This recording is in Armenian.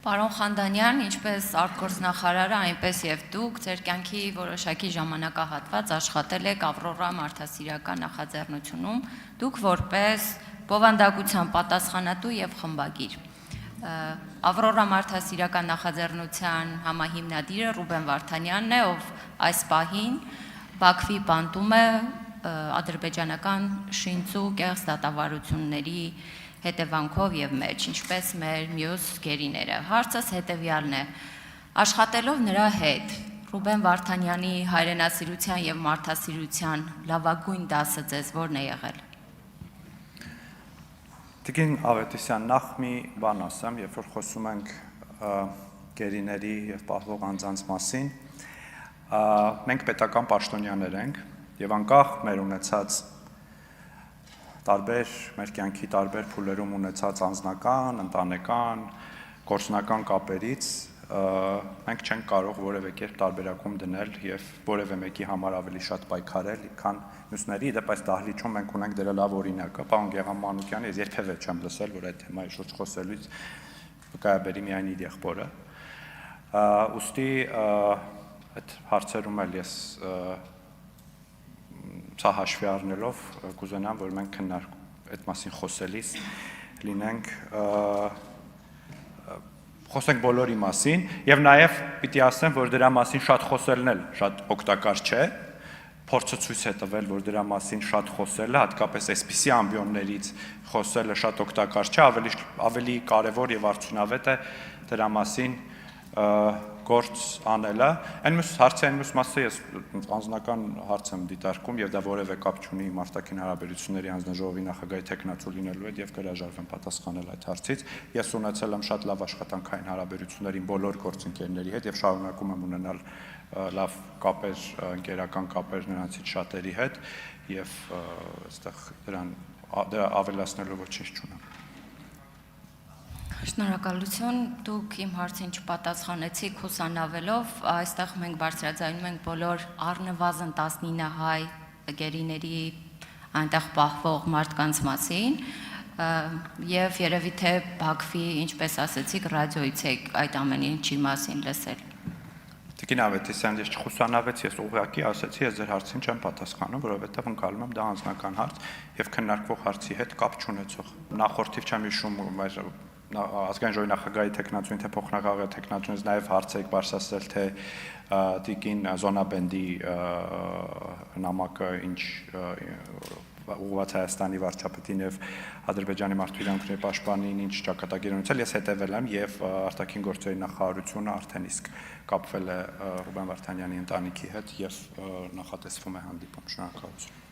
Պարոն Խանդանյան, ինչպես արտգործնախարարը, այնպես եւ դուք ձեր կյանքի որոշակի ժամանակահատված աշխատել եք Ավրորա մարդասիրական նախաձեռնությունում, դուք որպես բովանդակության պատասխանատու եւ խմբագիր։ Ավրորա մարդասիրական նախաձեռնության համահիմնադիրը Ռուբեն Վարդանյանն է, ով այս պահին Բաքվի բանտում է ադրբեջանական շինծու կեղծ դատավարությունների հետևանքով եւ մեջ, ինչպես մեր մյուս գերիները։ Հարցս հետեւյալն է. աշխատելով նրա հետ, Ռուբեն Վարդանյանի հայրենասիրության եւ մարդասիրության լավագույն դասը ձեզ ո՞րն է եղել։ Տիկին Ավետիսյան, նախ մի բան ասեմ, երբ որ խոսում ենք գերիների եւ պահվող անձանց մասին, մենք պետական պաշտոնյաներ ենք եւ անկախ մեր ունեցած մեր կյանքի տարբեր փուլերում ունեցած անձնական, ընտանեկան, գործնական կապերից մենք չենք կարող որևէ կերպ տարբերակում դնել եւ որևէ մեկի համար ավելի շատ պայքարել, քան մյուսների, դեպ այս դահլիճում մենք ունենք դրա լավ օրինակը, պարոն Գեգամ Մանուկյանը, ես երբևէ չեմ լսել, որ այդ թեմայի շուրջ խոսելուց վկայաբերի միայն իր եղբորը։ Ուստի այդ հարցերում էլ ես սա հաշվի առնելով կուզենամ, որ մենք այդ մասին խոսելիս խոսենք բոլորի մասին եւ նաեւ պիտի ասեմ, որ դրա մասին շատ խոսելն էլ շատ օգտակար չէ, փորձը ցույց է տվել, որ դրա մասին շատ խոսելը, հատկապես այսպիսի ամբիոններից խոսելը շատ օգտակար չէ, ավելի կարեւոր եւ արդյունավետ է դրա մասին գործ անելը։ Այն մյուս մասը ես անձնական հարց եմ դիտարկում եւ դա որևէ կապ չունի մարդկային հարաբերությունների հանձնաժողովի նախագահի տեխնացու լինելու հետ եւ կհրաժարվեմ պատասխանել այդ հարցից։ Ես ունեցել եմ շատ լավ աշխատանքային հարաբերություններ իմ բոլոր գործընկերների հետ եւ շարունակում եմ ունենալ լավ կապեր, ընկերական կապեր նրանցից շատերի հետ եւ այստեղ դրա ավելացնելու ոչինչ չունեմ։ Շնորհակալություն, դուք իմ հարցին չպատասխանեցիք հուսանավելով, այստեղ մենք բարձրաձայնում ենք բոլոր առնվազն 19 հայ գերիների այնտեղ պահվող մարդկանց մասին եւ երևի թե Բաքվի, ինչպես ասեցիք, ռադիոից եք այդ ամեն ինչի մասին լսել։ Տիկին Ավետիսյան, ես չխուսանավեցի, ես ուղղակի ասեցի, ես ձեր հարցին չեմ պատասխանում, որովհետեւ ընկալում եմ դա անձնական հարց եւ քննարկվող հարցի հետ կապ չունեցող։ Նախորդիվ չեմ հիշում ազգային ժողովի նախագահի տեխնացուին, թե փոխնախագահի տեխնացուից նաև հարց եք բարձրացրել, թե տիկին Զոնաբենդի նամակը ինչ ուղղված Հայաստանի վարչապետին եւ Ադրբեջանի մարդու իրավունքների պաշտպանին ինչ ճակատագիր ունեցել, ես հետևել եմ եւ արտաքին գործերի նախարարությունը արդեն իսկ կապվել է Ռուբեն Վարդանյանի ընտանիքի հետ եւ նախատեսվում է հանդիպում։ Շնորհակալություն։